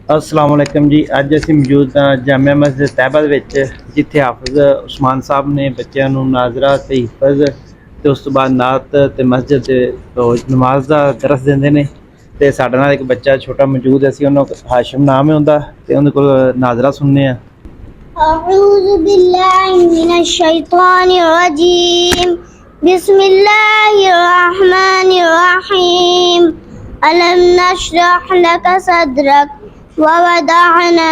अस्सलाम वालेकुम जी। अज असीं मौजूद हाँ जामिया मस्जिद तैयबा विच, जिथे हाफिज़ उस्मान साहब ने बच्चों नूं नाज़रा ते हिफज़ ते उस तो बाद नात ते मस्जिद नमाज का दरस देंदे ने। ते साडे नाल एक बच्चा छोटा मौजूद है, असीं हाशिम नाम है उहदा, ते उहदे कोल नाज़रा सुनने आ। अऊज़ु बिल्लाहि मिनश शैतानिर रजीम। बिस्मिल्लाहिर रहमानिर रहीम। अलम नशरह लक सदरक व वदअना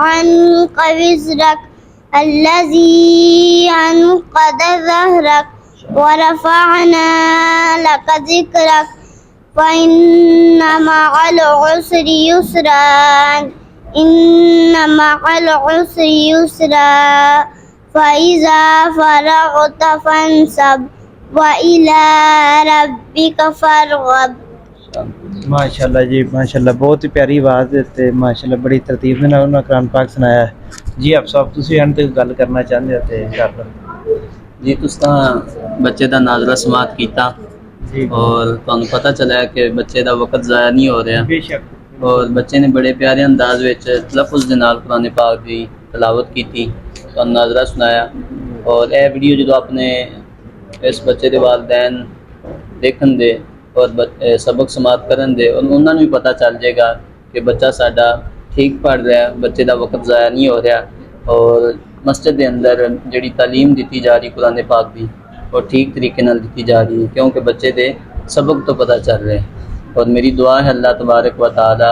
अन्का विज़रक अल्लज़ी अनक़द ज़हरक व रफ़अना लक ज़िक्रक फ़इन्न मअल उसरि युस्रा इन्ना मअल उसरि युस्रा फ़इज़ा फ़रग़त फ़ंसब व इला रब्बिक फ़रग़ब। माशाल्लाह जी माशाल्लाह, बहुत ही प्यारी आवाज़ है ते माशाल्लाह बड़ी तरतीब दे नाल उन्होंने कुरान पाक सुनाया है जी। आप साहब तुसीं एंड ते गल करना चाहते हो ते कर लो जी। तुस बच्चे का नाज़रा समात किया जी। और तुहानू पता चला है कि बच्चे का वक्त ज़ाया नहीं हो रहा, बेशक। और बच्चे ने बड़े प्यारे अंदाज में तलफ़ुज़ दे नाल कुरान पाक की तलावत की, तुहानू नाज़रा सुनाया। और यह वीडियो जो अपने इस बच्चे के वालदैन देखन दे और सबक समात करन दे, और उन्होंने भी पता चल जाएगा कि बच्चा साडा ठीक पढ़ रहा है, बच्चे का वक्त ज़ाया नहीं हो रहा, और मस्जिद के अंदर जी तालीम दी जा रही कुरान पाक की और ठीक तरीके नाल दी जा रही है, क्योंकि बच्चे के सबक तो पता चल रहा है। और मेरी दुआ है अल्लाह तबारक व तआला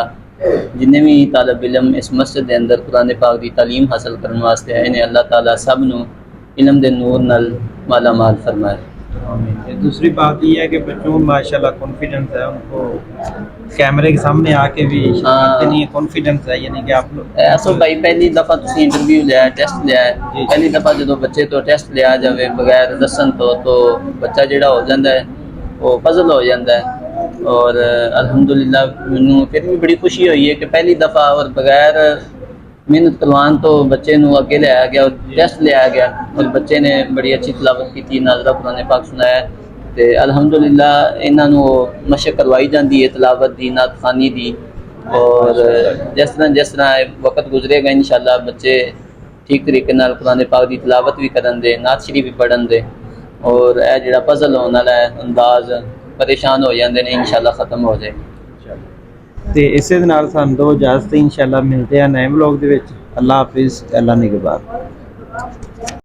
जिन्हें भी तालब इलम इस मस्जिद के अंदर कुरान पाक की तालीम हासिल करने वास्ते है, इन्हें अल्लाह ताला सब नूं इलम दे नूर नाल माला माल फरमाए। दूसरी बात यह है कि बच्चों में माशाल्लाह कॉन्फिडेंस है, उनको कैमरे के सामने आके भी इतनी कॉन्फिडेंस है, यानी कि आप लोग ऐसा भाई पहली दफ़ा तुसीं इंटरव्यू लिया, टेस्ट लिया है, पहली दफ़ा जो बच्चे तो टेस्ट लिया जाए बगैर दसन तो बच्चा जोड़ा हो जाता है वो पजल हो जाता है। और अल्हम्दुलिल्लाह मैनू फिर भी बड़ी खुशी हुई है कि पहली दफ़ा और बगैर मेहनत करवान तो बच्चे नू अगे लिया गया और टेस्ट लिया गया, और बच्चे ने बड़ी अच्छी तलावत की, नाज़रा कुरान पाक सुनाया। तो अल्हम्दुलिल्लाह इन्हों मशक करवाई जाती है तलावत की, नात खानी की, और जिस तरह वक्त गुजरेगा इंशाअल्लाह बच्चे ठीक तरीके नाल कुरान पाक की तलावत भी करन दे, नात शरीफ भी पढ़न दे, और यह जो पजल होने वाला है अंदाज परेशान हो जाते हैं इंशाअल्लाह ख़त्म हो जाए। तो इस दो इजाजत इंशाअल्लाह मिलते हैं नए ब्लॉग। अल्लाह हाफिज़, अल्लाह निगहबान।